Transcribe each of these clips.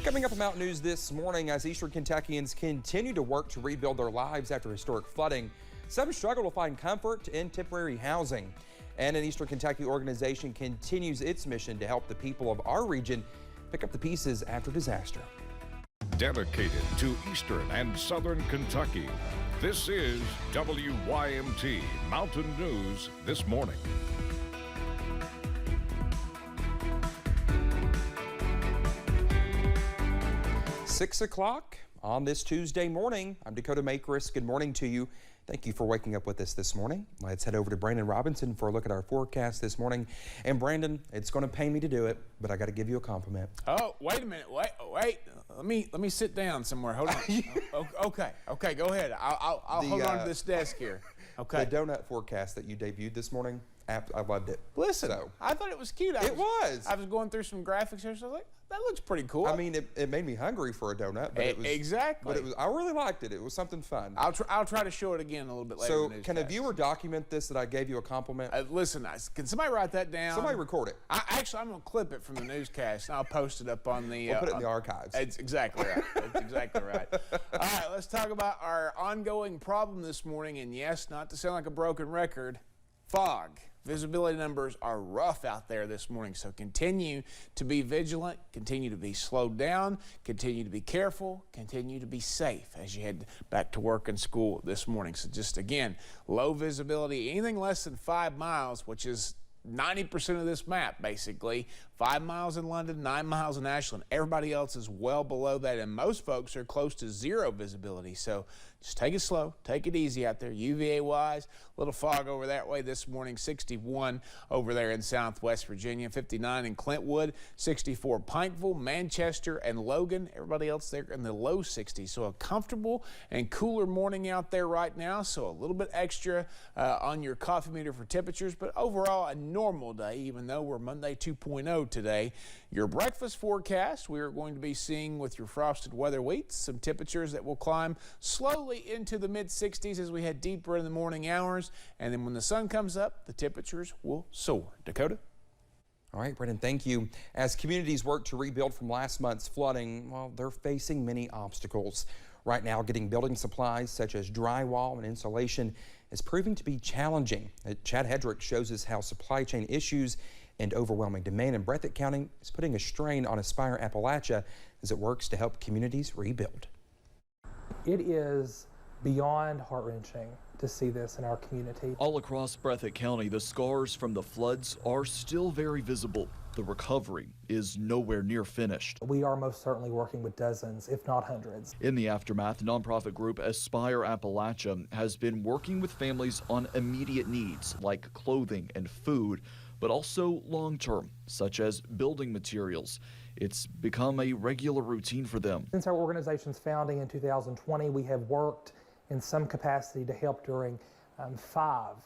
Coming up in Mountain News this morning, as Eastern Kentuckians continue to work to rebuild their lives after historic flooding, some struggle to find comfort in temporary housing. And an Eastern Kentucky organization continues its mission to help the people of our region pick up the pieces after disaster. Dedicated to Eastern and Southern Kentucky, this is WYMT Mountain News this morning. 6 o'clock on this Tuesday morning. I'm Dakota Makris. Good morning to you. Thank you for waking up with us this morning. Let's head over to Brandon Robinson for a look at our forecast this morning. And Brandon, it's going to pain me to do it, but I got to give you a compliment. Oh, wait a minute. Wait. Let me sit down somewhere. Hold on. Okay. Go ahead. I'll hold on to this desk here. Okay. The donut forecast that you debuted this morning, I loved it. Listen, I thought it was cute. It was. I was going through some graphics here, so I was like, that looks pretty cool. I mean, it made me hungry for a donut, but it was exactly. But I really liked it. It was something fun. I'll try to show it again a little bit later. So can a viewer document this that I gave you a compliment? Listen, can somebody write that down? Somebody record it. Actually, I'm going to clip it from the newscast, and I'll post it up on the. We'll put it in the archives. That's exactly right. That's exactly right. All right, let's talk about our ongoing problem this morning, and yes, not to sound like a broken record, fog. Visibility numbers are rough out there this morning, so continue to be vigilant, continue to be slowed down, continue to be careful, continue to be safe as you head back to work and school this morning. So just again, low visibility, anything less than 5 miles, which is 90% of this map, basically. 5 miles in London, 9 miles in Ashland. Everybody else is well below that, and most folks are close to zero visibility. So just take it slow, take it easy out there. UVA-wise, a little fog over that way this morning. 61 over there in Southwest Virginia, 59 in Clintwood, 64 Pikeville, Manchester, and Logan. Everybody else there in the low 60s. So a comfortable and cooler morning out there right now. So a little bit extra on your coffee meter for temperatures, but overall a normal day, even though we're Monday 2.0 today. Your breakfast forecast, we are going to be seeing with your frosted weather wheats, some temperatures that will climb slowly into the mid-60s as we head deeper in the morning hours. And then when the sun comes up, the temperatures will soar. Dakota? All right, Brendan, thank you. As communities work to rebuild from last month's flooding, well, they're facing many obstacles. Right now, getting building supplies such as drywall and insulation is proving to be challenging. Chad Hedrick shows us how supply chain issues and overwhelming demand in Breathitt County is putting a strain on Aspire Appalachia as it works to help communities rebuild. It is beyond heart-wrenching to see this in our community. All across Breathitt County, the scars from the floods are still very visible. The recovery is nowhere near finished. We are most certainly working with dozens, if not hundreds. In the aftermath, nonprofit group Aspire Appalachia has been working with families on immediate needs like clothing and food, but also long-term, such as building materials. It's become a regular routine for them. Since our organization's founding in 2020, we have worked in some capacity to help during 5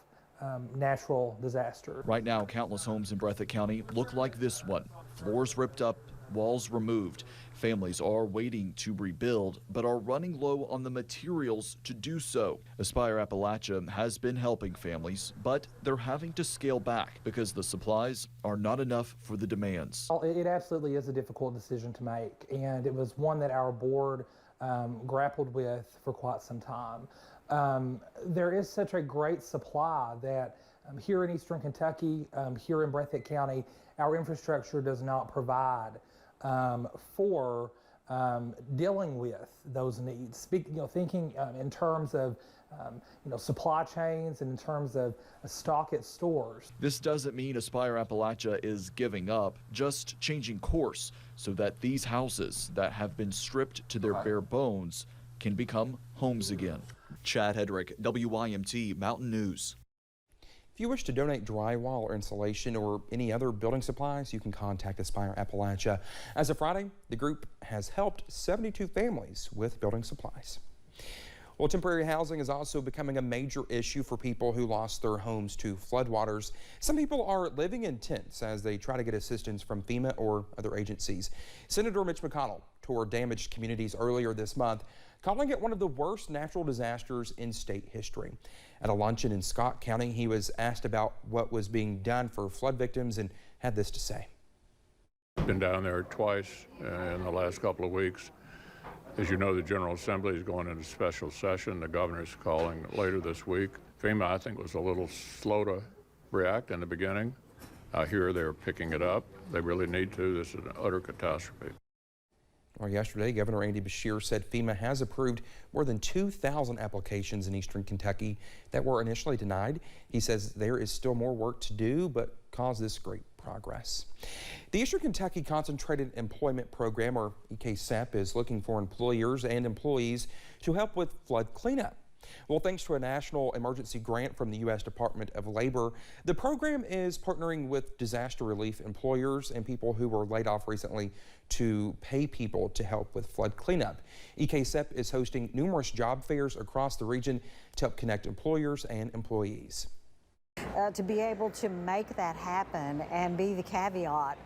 natural disasters. Right now, countless homes in Breathitt County look like this one. Floors ripped up, walls removed. Families are waiting to rebuild, but are running low on the materials to do so. Aspire Appalachia has been helping families, but they're having to scale back because the supplies are not enough for the demands. It absolutely is a difficult decision to make, and it was one that our board grappled with for quite some time. There is such a great supply that here in Eastern Kentucky, here in Breathitt County, our infrastructure does not provide for dealing with those needs. Thinking in terms of supply chains and in terms of stock at stores. This doesn't mean Aspire Appalachia is giving up, just changing course so that these houses that have been stripped to their bare bones can become homes again. Chad Hedrick, WYMT Mountain News. If you wish to donate drywall or insulation or any other building supplies, you can contact Aspire Appalachia. As of Friday, the group has helped 72 families with building supplies. Well, temporary housing is also becoming a major issue for people who lost their homes to floodwaters. Some people are living in tents as they try to get assistance from FEMA or other agencies. Senator Mitch McConnell toured damaged communities earlier this month, calling it one of the worst natural disasters in state history. At a luncheon in Scott County, he was asked about what was being done for flood victims and had this to say. Been down there twice in the last couple of weeks. As you know, the General Assembly is going into special session. The governor's calling later this week. FEMA, I think, was a little slow to react in the beginning. I hear they're picking it up. They really need to. This is an utter catastrophe. Well, yesterday, Governor Andy Beshear said FEMA has approved more than 2,000 applications in eastern Kentucky that were initially denied. He says there is still more work to do, but calls this great progress. The Eastern Kentucky Concentrated Employment Program, or EKSEP, is looking for employers and employees to help with flood cleanup. Well, thanks to a national emergency grant from the U.S. Department of Labor, the program is partnering with disaster relief employers and people who were laid off recently to pay people to help with flood cleanup. EKSEP is hosting numerous job fairs across the region to help connect employers and employees. To be able to make that happen and be the caveat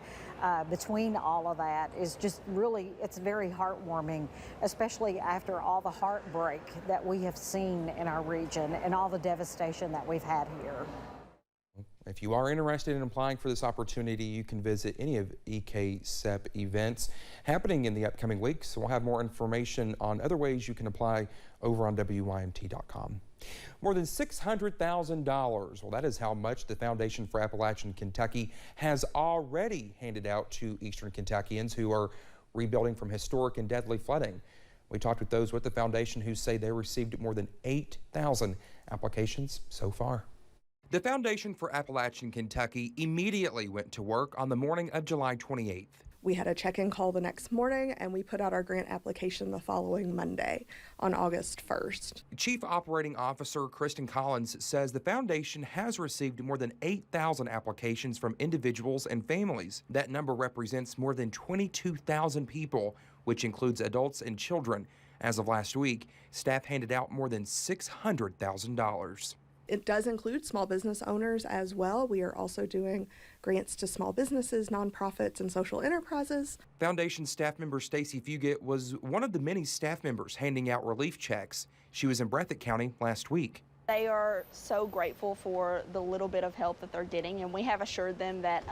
between all of that is just really, it's very heartwarming, especially after all the heartbreak that we have seen in our region and all the devastation that we've had here. If you are interested in applying for this opportunity, you can visit any of EKSEP events happening in the upcoming weeks. We'll have more information on other ways you can apply over on WYMT.com. More than $600,000. Well, that is how much the Foundation for Appalachian Kentucky has already handed out to Eastern Kentuckians who are rebuilding from historic and deadly flooding. We talked with those with the foundation who say they received more than 8,000 applications so far. The Foundation for Appalachian Kentucky immediately went to work on the morning of July 28th. We had a check-in call the next morning, and we put out our grant application the following Monday on August 1st. Chief Operating Officer Kristen Collins says the foundation has received more than 8,000 applications from individuals and families. That number represents more than 22,000 people, which includes adults and children. As of last week, staff handed out more than $600,000. It does include small business owners as well. We are also doing grants to small businesses, nonprofits, and social enterprises. Foundation staff member Stacy Fugit was one of the many staff members handing out relief checks. She was in Breathitt County last week. They are so grateful for the little bit of help that they're getting, and we have assured them that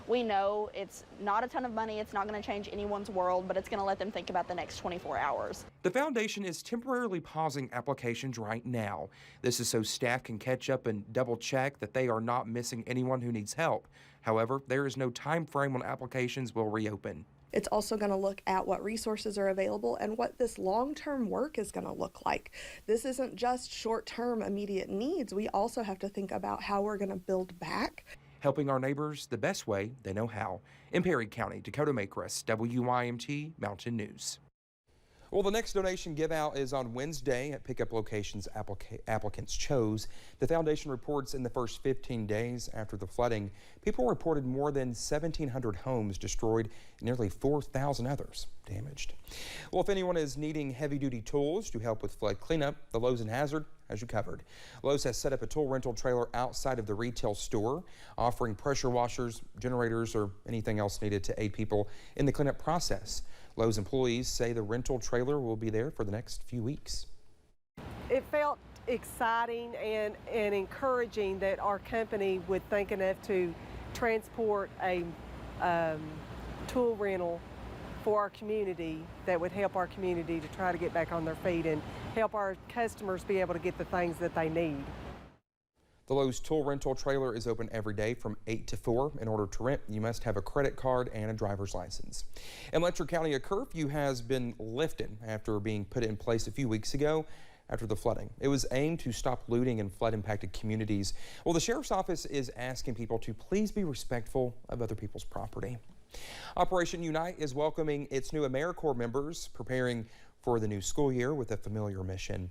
we know it's not a ton of money, it's not going to change anyone's world, but it's going to let them think about the next 24 hours. The foundation is temporarily pausing applications right now. This is so staff can catch up and double check that they are not missing anyone who needs help. However, there is no time frame when applications will reopen. It's also going to look at what resources are available and what this long-term work is going to look like. This isn't just short-term immediate needs. We also have to think about how we're going to build back. Helping our neighbors the best way they know how. In Perry County, Dakota Makris, WYMT Mountain News. Well, the next donation give out is on Wednesday at pickup locations applicants chose. The foundation reports in the first 15 days after the flooding, people reported more than 1,700 homes destroyed and nearly 4,000 others damaged. Well, if anyone is needing heavy-duty tools to help with flood cleanup, the Lowe's in Hazard has you covered. Lowe's has set up a tool rental trailer outside of the retail store, offering pressure washers, generators, or anything else needed to aid people in the cleanup process. Lowe's employees say the rental trailer will be there for the next few weeks. It felt exciting and encouraging that our company would think enough to transport a tool rental for our community that would help our community to try to get back on their feet and help our customers be able to get the things that they need. The Lowe's tool rental trailer is open every day from 8 to 4. In order to rent, you must have a credit card and a driver's license. In Letcher County, a curfew has been lifted after being put in place a few weeks ago after the flooding. It was aimed to stop looting in flood-impacted communities. Well, the Sheriff's Office is asking people to please be respectful of other people's property. Operation Unite is welcoming its new AmeriCorps members, preparing for the new school year with a familiar mission.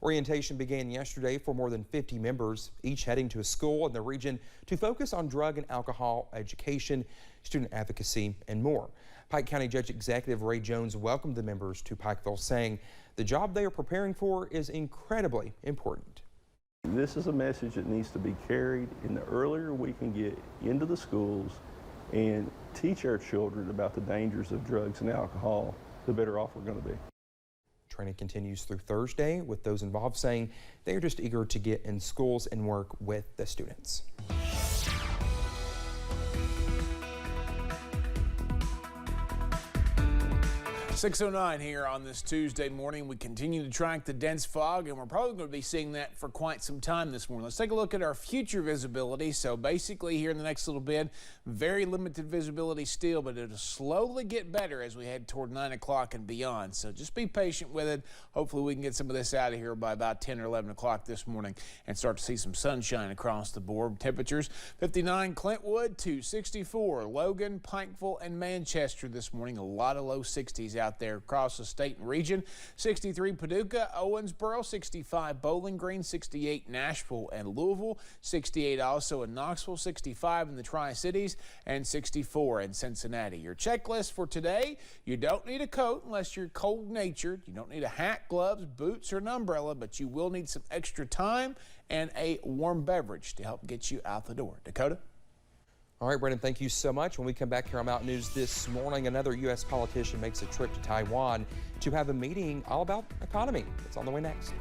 Orientation began yesterday for more than 50 members, each heading to a school in the region to focus on drug and alcohol education, student advocacy, and more. Pike County Judge Executive Ray Jones welcomed the members to Pikeville, saying the job they are preparing for is incredibly important. This is a message that needs to be carried, and the earlier we can get into the schools and teach our children about the dangers of drugs and alcohol, the better off we're going to be. Training continues through Thursday, with those involved saying they are just eager to get in schools and work with the students. 6:09 here on this Tuesday morning. We continue to track the dense fog, and we're probably going to be seeing that for quite some time this morning. Let's take a look at our future visibility. So basically here in the next little bit, very limited visibility still, but it'll slowly get better as we head toward 9 o'clock and beyond. So just be patient with it. Hopefully we can get some of this out of here by about 10 or 11 o'clock this morning and start to see some sunshine across the board. Temperatures 59 Clintwood to 64 Logan, Pikeville, and Manchester this morning. A lot of low 60s out there across the state and region. 63 Paducah, Owensboro, 65 Bowling Green, 68 Nashville and Louisville, 68 also in Knoxville, 65 in the Tri-Cities, and 64 in Cincinnati. Your checklist for today: you don't need a coat unless you're cold-natured. You don't need a hat, gloves, boots, or an umbrella, but you will need some extra time and a warm beverage to help get you out the door. Dakota? All right, Brendan, thank you so much. When we come back here on Mountain News this morning, another U.S. politician makes a trip to Taiwan to have a meeting all about economy. It's on the way next.